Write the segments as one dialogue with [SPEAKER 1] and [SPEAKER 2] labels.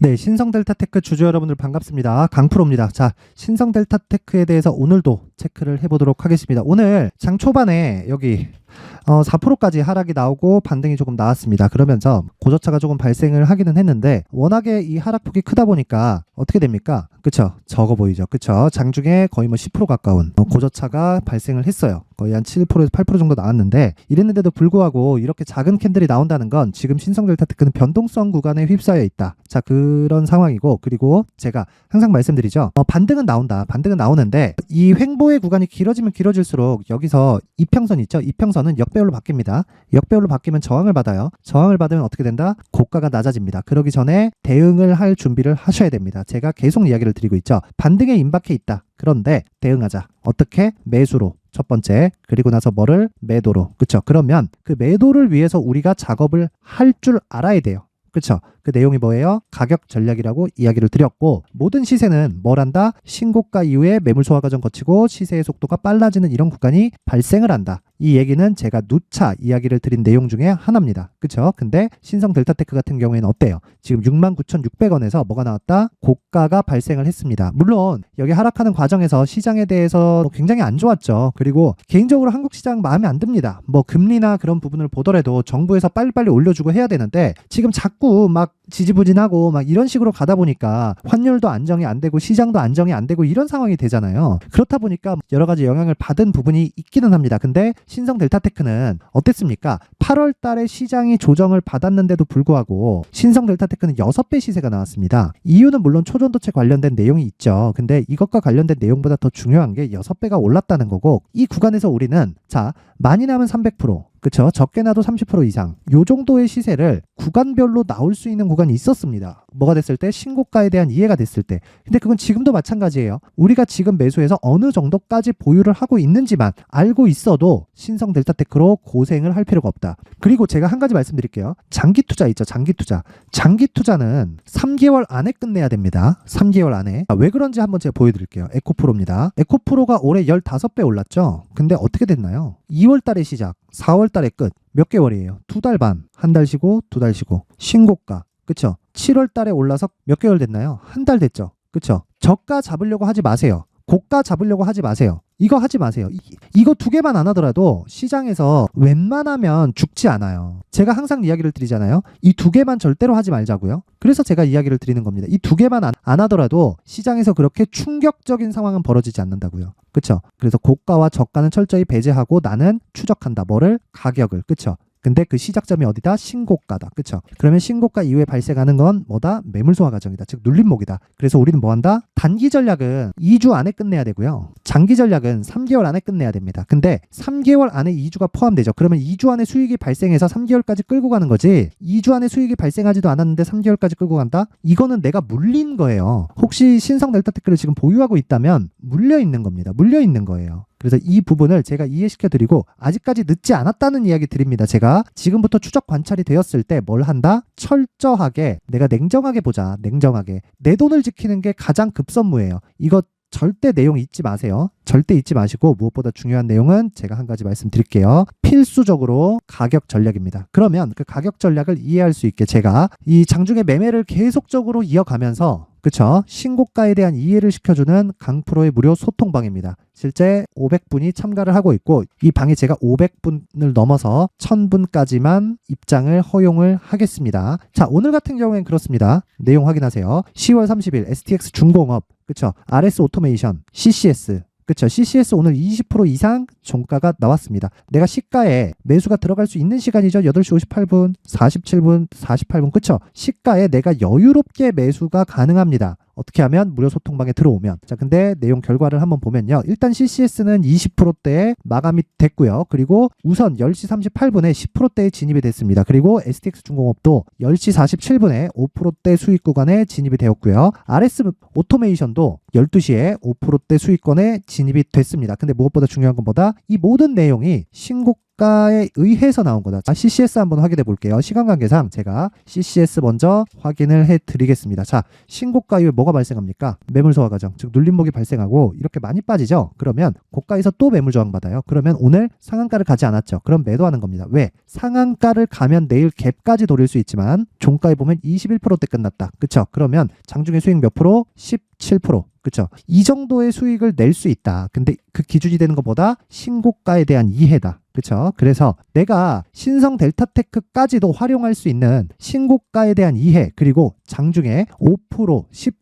[SPEAKER 1] 네, 신성델타테크 주주 여러분들 반갑습니다. 강프로입니다. 자, 신성델타테크에 대해서 오늘도 체크를 해보도록 하겠습니다. 오늘 장 초반에 여기 4%까지 하락이 나오고 반등이 조금 나왔습니다. 그러면서 고저차가 조금 발생을 하기는 했는데 워낙에 이 하락폭이 크다 보니까 어떻게 됩니까? 그쵸? 적어 보이죠? 그쵸? 장중에 거의 10% 가까운 고저차가 발생을 했어요. 거의 한 7%에서 8% 정도 나왔는데 이랬는데도 불구하고 이렇게 작은 캔들이 나온다는 건 지금 신성델타테크는 변동성 구간에 휩싸여 있다. 자, 그런 상황이고, 그리고 제가 항상 말씀드리죠. 반등은 나온다. 반등은 나오는데 이 횡보의 구간이 길어지면 길어질수록 여기서 이평선 있죠? 이평선은 역배열로 바뀝니다. 역배열로 바뀌면 저항을 받아요. 저항을 받으면 어떻게 된다? 고가가 낮아집니다. 그러기 전에 대응을 할 준비를 하셔야 됩니다. 제가 계속 이야기를 드리고 있죠. 반등에 임박해 있다. 그런데 대응하자. 어떻게? 매수로. 첫 번째. 그리고 나서 뭐를? 매도로. 그쵸? 그러면 그 매도를 위해서 우리가 작업을 할 줄 알아야 돼요. 그쵸? 그 내용이 뭐예요? 가격 전략이라고 이야기를 드렸고, 모든 시세는 뭘 한다? 신고가 이후에 매물 소화 과정 거치고 시세의 속도가 빨라지는 이런 구간이 발생을 한다. 이 얘기는 제가 누차 이야기를 드린 내용 중에 하나입니다. 그쵸? 근데 신성델타테크 같은 경우에는 어때요? 지금 69,600원에서 뭐가 나왔다? 고가가 발생을 했습니다. 물론 여기 하락하는 과정에서 시장에 대해서 굉장히 안 좋았죠. 그리고 개인적으로 한국 시장 마음에 안 듭니다. 금리나 그런 부분을 보더라도 정부에서 빨리빨리 올려주고 해야 되는데 지금 자꾸 막 지지부진하고 막 이런 식으로 가다 보니까 환율도 안정이 안 되고 시장도 안정이 안 되고 이런 상황이 되잖아요. 그렇다 보니까 여러 가지 영향을 받은 부분이 있기는 합니다. 근데 신성델타테크는 어땠습니까? 8월 달에 시장이 조정을 받았는데도 불구하고 신성델타테크는 6배 시세가 나왔습니다. 이유는 물론 초전도체 관련된 내용이 있죠. 근데 이것과 관련된 내용보다 더 중요한 게 6배가 올랐다는 거고, 이 구간에서 우리는 자, 많이 나면 300%, 그쵸? 적게 나도 30% 이상, 요 정도의 시세를 구간별로 나올 수 있는 구간이 있었습니다. 뭐가 됐을 때? 신고가에 대한 이해가 됐을 때. 근데 그건 지금도 마찬가지예요. 우리가 지금 매수해서 어느 정도까지 보유를 하고 있는지만 알고 있어도 신성델타테크로 고생을 할 필요가 없다. 그리고 제가 한 가지 말씀드릴게요. 장기 투자 있죠? 장기 투자. 장기 투자는 3개월 안에 끝내야 됩니다. 3개월 안에. 왜 그런지 한번 제가 보여드릴게요. 에코프로입니다. 에코프로가 올해 15배 올랐죠? 근데 어떻게 됐나요? 2월 달에 시작, 4월 달에 끝. 몇 개월이에요? 2달 반. 한 달 쉬고, 2달 쉬고. 신고가. 그쵸? 7월 달에 올라서 몇 개월 됐나요? 한 달 됐죠? 그쵸? 저가 잡으려고 하지 마세요. 고가 잡으려고 하지 마세요. 이거 하지 마세요. 이거 2개만 안 하더라도 시장에서 웬만하면 죽지 않아요. 제가 항상 이야기를 드리잖아요. 이 2개만 절대로 하지 말자고요. 그래서 제가 이야기를 드리는 겁니다. 이 2개만 안 하더라도 시장에서 그렇게 충격적인 상황은 벌어지지 않는다고요. 그쵸? 그래서 고가와 저가는 철저히 배제하고 나는 추적한다. 뭐를? 가격을. 그쵸? 근데 그 시작점이 어디다? 신고가다. 그쵸? 그러면 신고가 이후에 발생하는 건 뭐다? 매물 소화 과정이다. 즉 눌림목이다. 그래서 우리는 뭐 한다? 단기 전략은 2주 안에 끝내야 되고요. 장기 전략은 3개월 안에 끝내야 됩니다. 근데 3개월 안에 2주가 포함되죠. 그러면 2주 안에 수익이 발생해서 3개월까지 끌고 가는 거지, 2주 안에 수익이 발생하지도 않았는데 3개월까지 끌고 간다? 이거는 내가 물린 거예요. 혹시 신성델타테크를 지금 보유하고 있다면 물려 있는 겁니다. 물려 있는 거예요. 그래서 이 부분을 제가 이해시켜드리고, 아직까지 늦지 않았다는 이야기 드립니다. 제가 지금부터 추적 관찰이 되었을 때 뭘 한다? 철저하게, 내가 냉정하게 보자. 냉정하게. 내 돈을 지키는 게 가장 급선무예요. 이거 절대 내용 잊지 마세요. 절대 잊지 마시고, 무엇보다 중요한 내용은 제가 한 가지 말씀드릴게요. 필수적으로 가격 전략입니다. 그러면 그 가격 전략을 이해할 수 있게 제가 이 장중에 매매를 계속적으로 이어가면서, 그쵸? 신고가에 대한 이해를 시켜주는 강프로의 무료 소통방입니다. 실제 500분이 참가를 하고 있고, 이 방에 제가 500분을 넘어서 1000분까지만 입장을 허용을 하겠습니다. 자, 오늘 같은 경우엔 그렇습니다. 내용 확인하세요. 10월 30일 STX 중공업, 그쵸? RS 오토메이션, CCS, 그쵸? CCS 오늘 20% 이상 종가가 나왔습니다. 내가 시가에 매수가 들어갈 수 있는 시간이죠. 8시 58분, 47분, 48분, 그쵸? 시가에 내가 여유롭게 매수가 가능합니다. 어떻게 하면? 무료 소통방에 들어오면. 자, 근데 내용 결과를 한번 보면요. 일단 CCS는 20%대에 마감이 됐고요. 그리고 우선 10시 38분에 10%대에 진입이 됐습니다. 그리고 STX 중공업도 10시 47분에 5%대 수익 구간에 진입이 되었고요. RS 오토메이션도 12시에 5%대 수익권에 진입이 됐습니다. 근데 무엇보다 중요한 건 뭐다? 이 모든 내용이 신고가 신고가에 의해서 나온 거다. 자, CCS 한번 확인해 볼게요. 시간 관계상 제가 CCS 먼저 확인을 해 드리겠습니다. 자, 신고가 이후에 뭐가 발생합니까? 매물 소화 과정, 즉 눌림목이 발생하고 이렇게 많이 빠지죠. 그러면 고가에서 또 매물 저항 받아요. 그러면 오늘 상한가를 가지 않았죠. 그럼 매도하는 겁니다. 왜? 상한가를 가면 내일 갭까지 노릴 수 있지만 종가에 보면 21%대 끝났다. 그쵸? 그러면 장중에 수익 몇 프로? 17%. 그쵸? 이 정도의 수익을 낼 수 있다. 근데 그 기준이 되는 것보다 신고가에 대한 이해다. 그쵸? 그래서 내가 신성 델타테크까지도 활용할 수 있는 신고가에 대한 이해, 그리고 장중에 5%, 10%,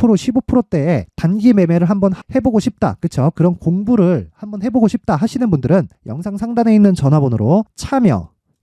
[SPEAKER 1] 15%대의 단기 매매를 한번 해보고 싶다. 그쵸? 그런 공부를 한번 해보고 싶다 하시는 분들은 영상 상단에 있는 전화번호로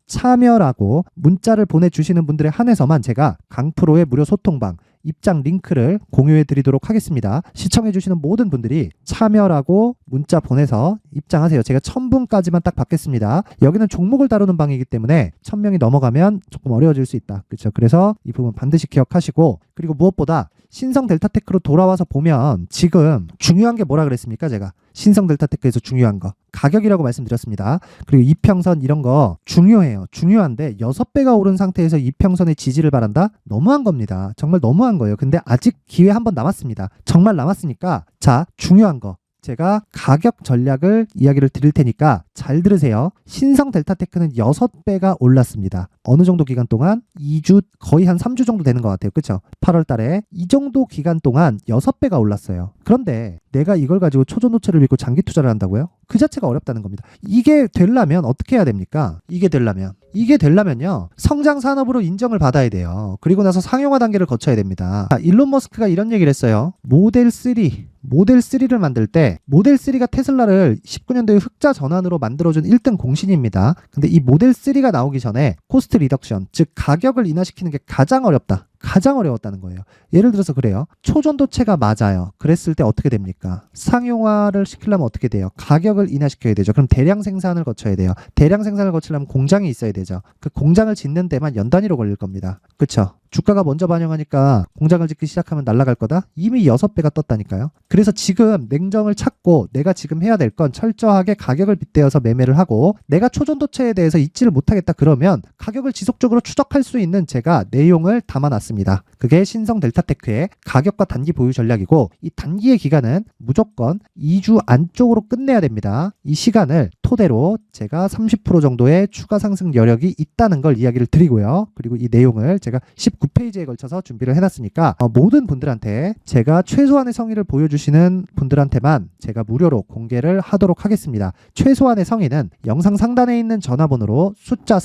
[SPEAKER 1] 참여라고 문자를 보내주시는 분들에 한해서만 제가 강프로의 무료 소통방 입장 링크를 공유해 드리도록 하겠습니다. 시청해 주시는 모든 분들이 참여라고 문자 보내서 입장하세요. 제가 1000분까지만 딱 받겠습니다. 여기는 종목을 다루는 방이기 때문에 1000명이 넘어가면 조금 어려워질 수 있다. 그렇죠? 그래서 이 부분 반드시 기억하시고, 그리고 무엇보다 신성 델타테크로 돌아와서 보면 지금 중요한 게 뭐라 그랬습니까? 제가 신성 델타테크에서 중요한 거 가격이라고 말씀드렸습니다. 그리고 이평선 이런 거 중요해요. 중요한데 6배가 오른 상태에서 이평선의 지지를 바란다? 너무한 겁니다. 정말 너무한 거예요. 근데 아직 기회 한 번 남았습니다. 정말 남았으니까 자, 중요한 거 제가 가격 전략을 이야기를 드릴 테니까 잘 들으세요. 신성 델타테크는 6배가 올랐습니다. 어느 정도 기간 동안? 2주, 거의 한 3주 정도 되는 것 같아요. 그쵸? 8월 달에 이 정도 기간 동안 6배가 올랐어요. 그런데 내가 이걸 가지고 초전도체를 믿고 장기 투자를 한다고요? 그 자체가 어렵다는 겁니다. 이게 되려면 어떻게 해야 됩니까? 이게 되려면요, 성장 산업으로 인정을 받아야 돼요. 그리고 나서 상용화 단계를 거쳐야 됩니다. 자, 일론 머스크가 이런 얘기를 했어요. 모델 3를 만들 때 모델 3가 테슬라를 19년도에 흑자 전환으로 만들어준 1등 공신입니다. 근데 이 모델 3가 나오기 전에 코스트 리덕션, 즉 가격을 인하시키는 게 가장 어려웠다는 거예요. 예를 들어서 그래요. 초전도체가 맞아요. 그랬을 때 어떻게 됩니까? 상용화를 시키려면 어떻게 돼요? 가격을 인하시켜야 되죠. 그럼 대량 생산을 거쳐야 돼요. 대량 생산을 거치려면 공장이 있어야 되죠. 그 공장을 짓는 데만 연 단위로 걸릴 겁니다. 그쵸? 주가가 먼저 반영하니까 공장을 짓기 시작하면 날아갈 거다? 이미 6배가 떴다니까요. 그래서 지금 냉정을 찾고 내가 지금 해야 될 건 철저하게 가격을 빗대어서 매매를 하고, 내가 초전도체에 대해서 잊지를 못하겠다 그러면 가격을 지속적으로 추적할 수 있는 제가 내용을 담아놨습니다. 그게 신성 델타테크의 가격과 단기 보유 전략이고, 이 단기의 기간은 무조건 2주 안쪽으로 끝내야 됩니다. 이 시간을 토대로 제가 30% 정도의 추가 상승 여력이 있다는 걸 이야기를 드리고요. 그리고 이 내용을 제가 19페이지에 걸쳐서 준비를 해놨으니까 모든 분들한테, 제가 최소한의 성의를 보여주시는 분들한테만 제가 무료로 공개를 하도록 하겠습니다. 최소한의 성의는 영상 상단에 있는 전화번호로 숫자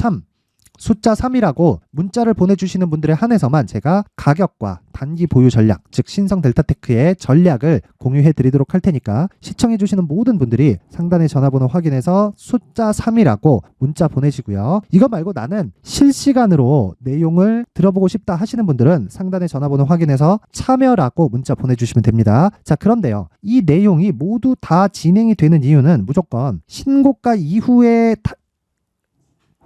[SPEAKER 1] 3이라고 문자를 보내주시는 분들에 한해서만 제가 가격과 단기 보유 전략, 즉 신성 델타테크의 전략을 공유해 드리도록 할 테니까 시청해 주시는 모든 분들이 상단의 전화번호 확인해서 숫자 3이라고 문자 보내시고요. 이거 말고 나는 실시간으로 내용을 들어보고 싶다 하시는 분들은 상단의 전화번호 확인해서 참여라고 문자 보내주시면 됩니다. 자, 그런데요, 이 내용이 모두 다 진행이 되는 이유는 무조건 신고가 이후에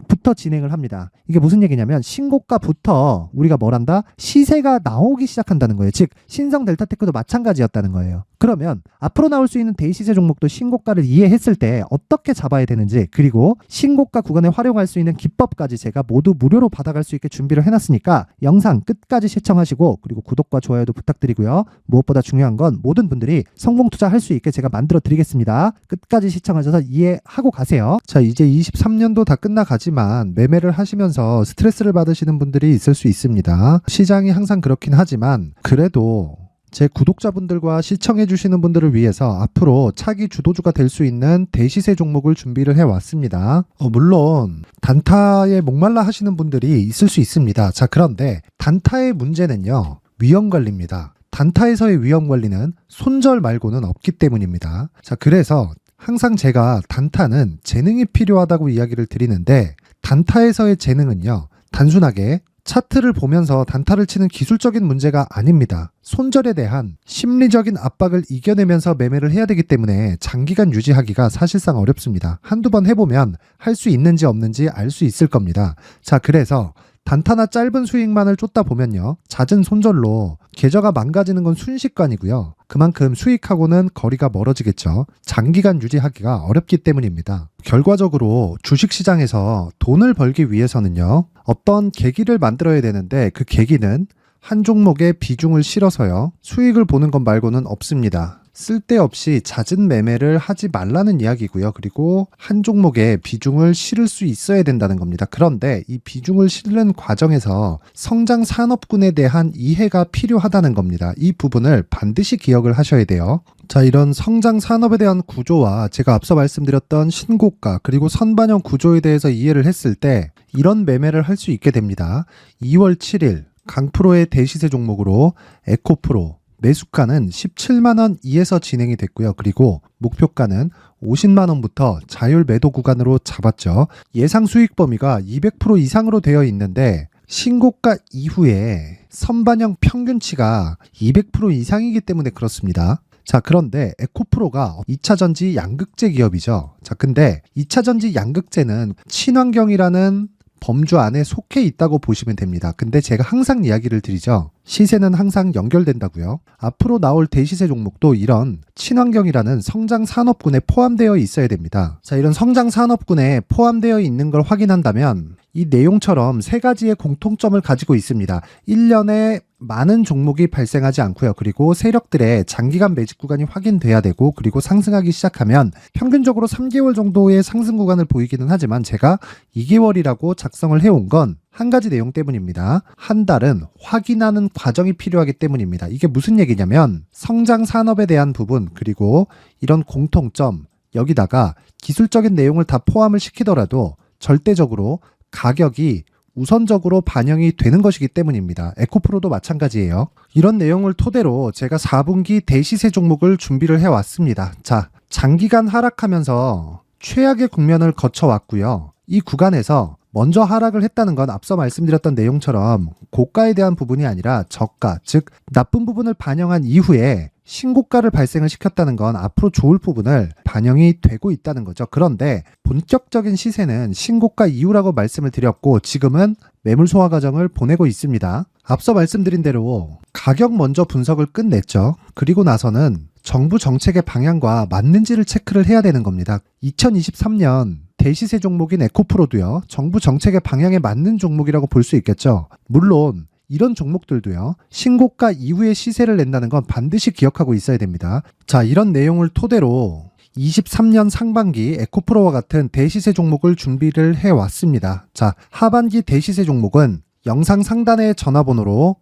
[SPEAKER 1] 부터 진행을 합니다. 이게 무슨 얘기냐면 신고가부터 우리가 뭘 한다? 시세가 나오기 시작한다는 거예요. 즉 신성 델타테크도 마찬가지였다는 거예요. 그러면 앞으로 나올 수 있는 대시세 종목도 신고가를 이해했을 때 어떻게 잡아야 되는지, 그리고 신고가 구간에 활용할 수 있는 기법까지 제가 모두 무료로 받아갈 수 있게 준비를 해놨으니까 영상 끝까지 시청하시고, 그리고 구독과 좋아요도 부탁드리고요. 무엇보다 중요한 건 모든 분들이 성공 투자할 수 있게 제가 만들어 드리겠습니다. 끝까지 시청하셔서 이해하고 가세요. 자, 이제 23년도 다 끝나가지만 매매를 하시면서 스트레스를 받으시는 분들이 있을 수 있습니다. 시장이 항상 그렇긴 하지만 그래도 제 구독자분들과 시청해주시는 분들을 위해서 앞으로 차기 주도주가 될 수 있는 대시세 종목을 준비를 해왔습니다. 물론 단타에 목말라 하시는 분들이 있을 수 있습니다. 자, 그런데 단타의 문제는요, 위험관리입니다. 단타에서의 위험관리는 손절 말고는 없기 때문입니다. 자, 그래서 항상 제가 단타는 재능이 필요하다고 이야기를 드리는데, 단타에서의 재능은요, 단순하게 차트를 보면서 단타를 치는 기술적인 문제가 아닙니다. 손절에 대한 심리적인 압박을 이겨내면서 매매를 해야 되기 때문에 장기간 유지하기가 사실상 어렵습니다. 한두 번 해보면 할 수 있는지 없는지 알 수 있을 겁니다. 자, 그래서 단타나 짧은 수익만을 쫓다 보면요, 잦은 손절로 계좌가 망가지는 건 순식간이고요. 그만큼 수익하고는 거리가 멀어지겠죠. 장기간 유지하기가 어렵기 때문입니다. 결과적으로 주식시장에서 돈을 벌기 위해서는요, 어떤 계기를 만들어야 되는데 그 계기는 한 종목에 비중을 실어서요, 수익을 보는 것 말고는 없습니다. 쓸데없이 잦은 매매를 하지 말라는 이야기고요. 그리고 한 종목에 비중을 실을 수 있어야 된다는 겁니다. 그런데 이 비중을 실는 과정에서 성장 산업군에 대한 이해가 필요하다는 겁니다. 이 부분을 반드시 기억을 하셔야 돼요. 자, 이런 성장 산업에 대한 구조와 제가 앞서 말씀드렸던 신고가 그리고 선반영 구조에 대해서 이해를 했을 때 이런 매매를 할 수 있게 됩니다. 2월 7일 강프로의 대시세 종목으로 에코프로 매수가는 17만원 이에서 진행이 됐고요. 그리고 목표가는 50만원부터 자율 매도 구간으로 잡았죠. 예상 수익 범위가 200% 이상으로 되어 있는데 신고가 이후에 선반영 평균치가 200% 이상이기 때문에 그렇습니다. 자, 그런데 에코프로가 2차전지 양극재 기업이죠. 자, 근데 2차전지 양극재는 친환경이라는 범주 안에 속해 있다고 보시면 됩니다. 근데 제가 항상 이야기를 드리죠. 시세는 항상 연결된다고요. 앞으로 나올 대시세 종목도 이런 친환경이라는 성장 산업군에 포함되어 있어야 됩니다. 자, 이런 성장 산업군에 포함되어 있는 걸 확인한다면 이 내용처럼 세 가지의 공통점을 가지고 있습니다. 1년에 많은 종목이 발생하지 않고요. 그리고 세력들의 장기간 매집 구간이 확인돼야 되고, 그리고 상승하기 시작하면 평균적으로 3개월 정도의 상승 구간을 보이기는 하지만 제가 2개월이라고 작성을 해온 건 한 가지 내용 때문입니다. 한 달은 확인하는 과정이 필요하기 때문입니다. 이게 무슨 얘기냐면 성장 산업에 대한 부분, 그리고 이런 공통점, 여기다가 기술적인 내용을 다 포함을 시키더라도 절대적으로 가격이 우선적으로 반영이 되는 것이기 때문입니다. 에코프로도 마찬가지예요. 이런 내용을 토대로 제가 4분기 대시세 종목을 준비를 해왔습니다. 자, 장기간 하락하면서 최악의 국면을 거쳐왔고요. 이 구간에서 먼저 하락을 했다는 건 앞서 말씀드렸던 내용처럼 고가에 대한 부분이 아니라 저가, 즉 나쁜 부분을 반영한 이후에 신고가를 발생을 시켰다는 건 앞으로 좋을 부분을 반영이 되고 있다는 거죠. 그런데 본격적인 시세는 신고가 이후라고 말씀을 드렸고 지금은 매물 소화 과정을 보내고 있습니다. 앞서 말씀드린 대로 가격 먼저 분석을 끝냈죠. 그리고 나서는 정부 정책의 방향과 맞는지를 체크를 해야 되는 겁니다. 2023년 대시세 종목인 에코프로도요, 정부 정책의 방향에 맞는 종목이라고 볼 수 있겠죠. 물론 이런 종목들도요, 신고가 이후에 시세를 낸다는 건 반드시 기억하고 있어야 됩니다. 자, 이런 내용을 토대로 23년 상반기 에코프로와 같은 대시세 종목을 준비를 해왔습니다. 자, 하반기 대시세 종목은 영상 상단의 전화번호로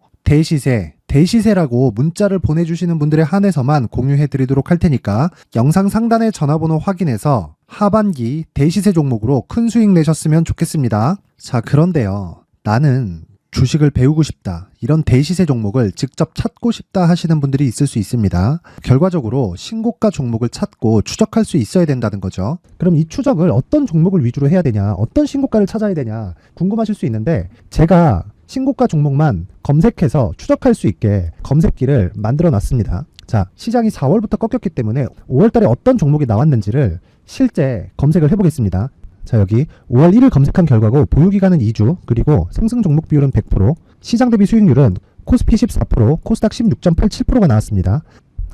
[SPEAKER 1] 대시세라고 문자를 보내주시는 분들에 한해서만 공유해드리도록 할 테니까 영상 상단의 전화번호 확인해서 하반기 대시세 종목으로 큰 수익 내셨으면 좋겠습니다. 자, 그런데요, 나는 주식을 배우고 싶다, 이런 대시세 종목을 직접 찾고 싶다 하시는 분들이 있을 수 있습니다. 결과적으로 신고가 종목을 찾고 추적할 수 있어야 된다는 거죠. 그럼 이 추적을 어떤 종목을 위주로 해야 되냐, 어떤 신고가를 찾아야 되냐 궁금하실 수 있는데 제가 신고가 종목만 검색해서 추적할 수 있게 검색기를 만들어 놨습니다. 자, 시장이 4월부터 꺾였기 때문에 5월 달에 어떤 종목이 나왔는지를 실제 검색을 해보겠습니다. 자, 여기 5월 1일 검색한 결과고 보유기간은 2주, 그리고 상승 종목 비율은 100%, 시장 대비 수익률은 코스피 14%, 코스닥 16.87%가 나왔습니다.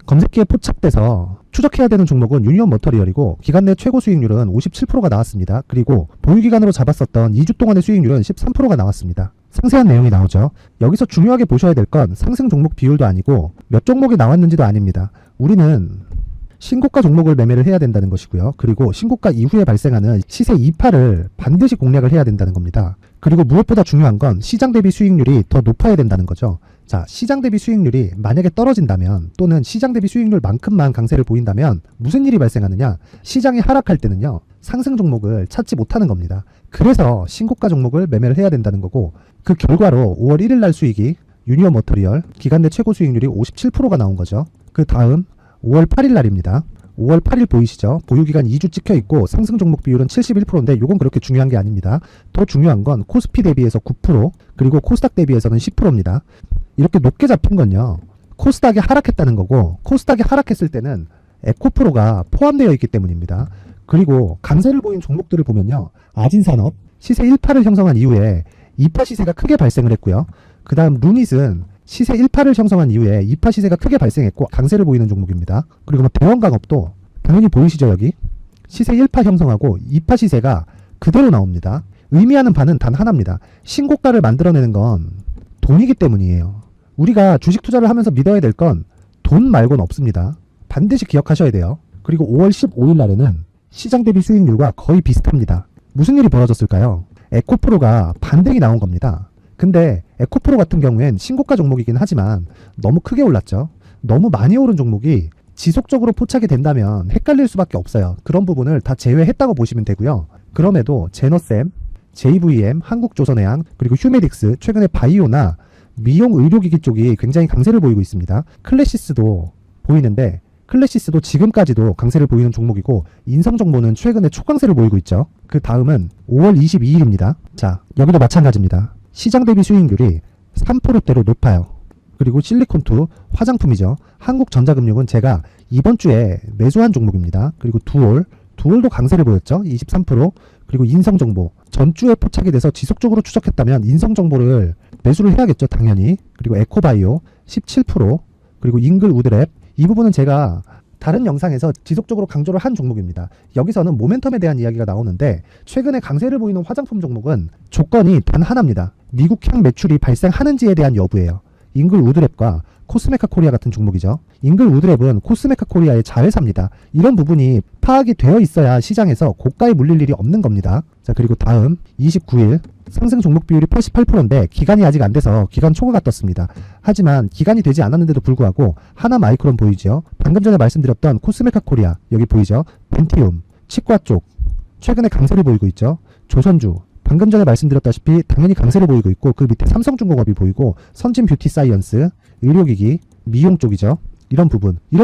[SPEAKER 1] 검색기에 포착돼서 추적해야 되는 종목은 유니온 머터리얼이고 기간 내 최고 수익률은 57%가 나왔습니다. 그리고 보유기간으로 잡았었던 2주 동안의 수익률은 13%가 나왔습니다. 상세한 내용이 나오죠. 여기서 중요하게 보셔야 될 건 상승 종목 비율도 아니고 몇 종목이 나왔는지도 아닙니다. 우리는 신고가 종목을 매매를 해야 된다는 것이고요. 그리고 신고가 이후에 발생하는 시세 이파를 반드시 공략을 해야 된다는 겁니다. 그리고 무엇보다 중요한 건 시장 대비 수익률이 더 높아야 된다는 거죠. 자, 시장 대비 수익률이 만약에 떨어진다면 또는 시장 대비 수익률만큼만 강세를 보인다면 무슨 일이 발생하느냐? 시장이 하락할 때는요, 상승 종목을 찾지 못하는 겁니다. 그래서 신고가 종목을 매매를 해야 된다는 거고, 그 결과로 5월 1일 날 수익이 유니온 머터리얼 기간 내 최고 수익률이 57%가 나온 거죠. 그 다음 5월 8일 날입니다. 5월 8일 보이시죠? 보유기간 2주 찍혀 있고 상승 종목 비율은 71%인데 이건 그렇게 중요한 게 아닙니다. 더 중요한 건 코스피 대비해서 9%, 그리고 코스닥 대비해서는 10%입니다. 이렇게 높게 잡힌 건요, 코스닥이 하락했다는 거고, 코스닥이 하락했을 때는 에코프로가 포함되어 있기 때문입니다. 그리고 강세를 보인 종목들을 보면요, 아진산업 시세 1파를 형성한 이후에 2파 시세가 크게 발생을 했고요. 그 다음 루닛은 시세 1파를 형성한 이후에 2파 시세가 크게 발생했고 강세를 보이는 종목입니다. 그리고 뭐 대원강업도 당연히 보이시죠? 여기 시세 1파 형성하고 2파 시세가 그대로 나옵니다. 의미하는 바는 단 하나입니다. 신고가를 만들어내는 건 돈이기 때문이에요. 우리가 주식 투자를 하면서 믿어야 될 건 돈 말고는 없습니다. 반드시 기억하셔야 돼요. 그리고 5월 15일 날에는 시장 대비 수익률과 거의 비슷합니다. 무슨 일이 벌어졌을까요? 에코프로가 반등이 나온 겁니다. 근데 에코프로 같은 경우엔 신고가 종목이긴 하지만 너무 크게 올랐죠. 너무 많이 오른 종목이 지속적으로 포착이 된다면 헷갈릴 수밖에 없어요. 그런 부분을 다 제외했다고 보시면 되고요. 그럼에도 제너셈, JVM, 한국조선해양, 그리고 휴메딕스, 최근에 바이오나 미용 의료기기 쪽이 굉장히 강세를 보이고 있습니다. 클래시스도 보이는데 클래시스도 지금까지도 강세를 보이는 종목이고 인성정보는 최근에 초강세를 보이고 있죠. 그 다음은 5월 22일입니다. 자, 여기도 마찬가지입니다. 시장 대비 수익률이 3%대로 높아요. 그리고 실리콘투 화장품이죠. 한국전자금융은 제가 이번 주에 매수한 종목입니다. 그리고 두올도 강세를 보였죠. 23%. 그리고 인성정보 전주에 포착이 돼서 지속적으로 추적했다면 인성정보를 매수를 해야겠죠. 당연히. 그리고 에코바이오 17%. 그리고 잉글우드랩 이 부분은 제가 다른 영상에서 지속적으로 강조를 한 종목입니다. 여기서는 모멘텀에 대한 이야기가 나오는데 최근에 강세를 보이는 화장품 종목은 조건이 단 하나입니다. 미국향 매출이 발생하는지에 대한 여부예요. 잉글우드랩과 코스메카 코리아 같은 종목이죠. 잉글우드랩은 코스메카 코리아의 자회사입니다. 이런 부분이 파악이 되어 있어야 시장에서 고가에 물릴 일이 없는 겁니다. 자, 그리고 다음 29일 상승 종목 비율이 88%인데 기간이 아직 안 돼서 기간 초과가 떴습니다. 하지만 기간이 되지 않았는데도 불구하고 하나 마이크론 보이죠. 방금 전에 말씀드렸던 코스메카 코리아 여기 보이죠. 벤티움, 치과 쪽 최근에 강세를 보이고 있죠. 조선주 방금 전에 말씀드렸다시피 당연히 강세를 보이고 있고 그 밑에 삼성중공업이 보이고 선진 뷰티 사이언스, 의료기기, 미용 쪽이죠. 이런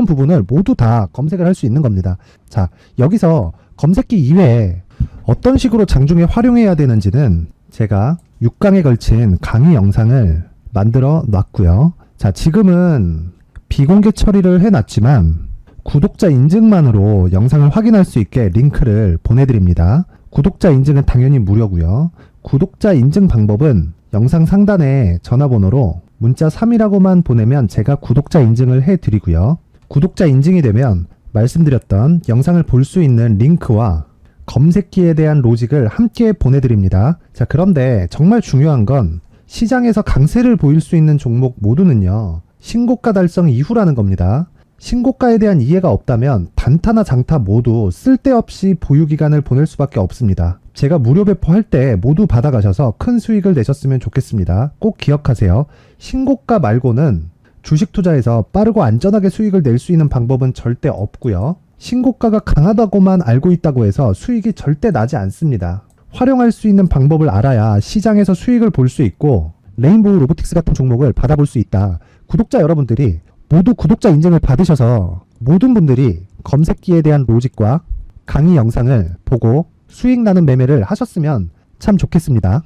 [SPEAKER 1] 부분을 모두 다 검색을 할 수 있는 겁니다. 자, 여기서 검색기 이외에 어떤 식으로 장중에 활용해야 되는지는 제가 6강에 걸친 강의 영상을 만들어 놨고요. 자, 지금은 비공개 처리를 해놨지만 구독자 인증만으로 영상을 확인할 수 있게 링크를 보내드립니다. 구독자 인증은 당연히 무료고요. 구독자 인증 방법은 영상 상단에 전화번호로 문자 3이라고만 보내면 제가 구독자 인증을 해드리고요. 구독자 인증이 되면 말씀드렸던 영상을 볼 수 있는 링크와 검색기에 대한 로직을 함께 보내드립니다. 자, 그런데 정말 중요한 건 시장에서 강세를 보일 수 있는 종목 모두는요. 신고가 달성 이후라는 겁니다. 신고가에 대한 이해가 없다면 단타나 장타 모두 쓸데없이 보유기간을 보낼 수밖에 없습니다. 제가 무료 배포할 때 모두 받아가셔서 큰 수익을 내셨으면 좋겠습니다. 꼭 기억하세요. 신고가 말고는 주식 투자에서 빠르고 안전하게 수익을 낼 수 있는 방법은 절대 없고요. 신고가가 강하다고만 알고 있다고 해서 수익이 절대 나지 않습니다. 활용할 수 있는 방법을 알아야 시장에서 수익을 볼 수 있고 레인보우 로보틱스 같은 종목을 받아볼 수 있다. 구독자 여러분들이 모두 구독자 인증을 받으셔서 모든 분들이 검색기에 대한 로직과 강의 영상을 보고 수익 나는 매매를 하셨으면 참 좋겠습니다.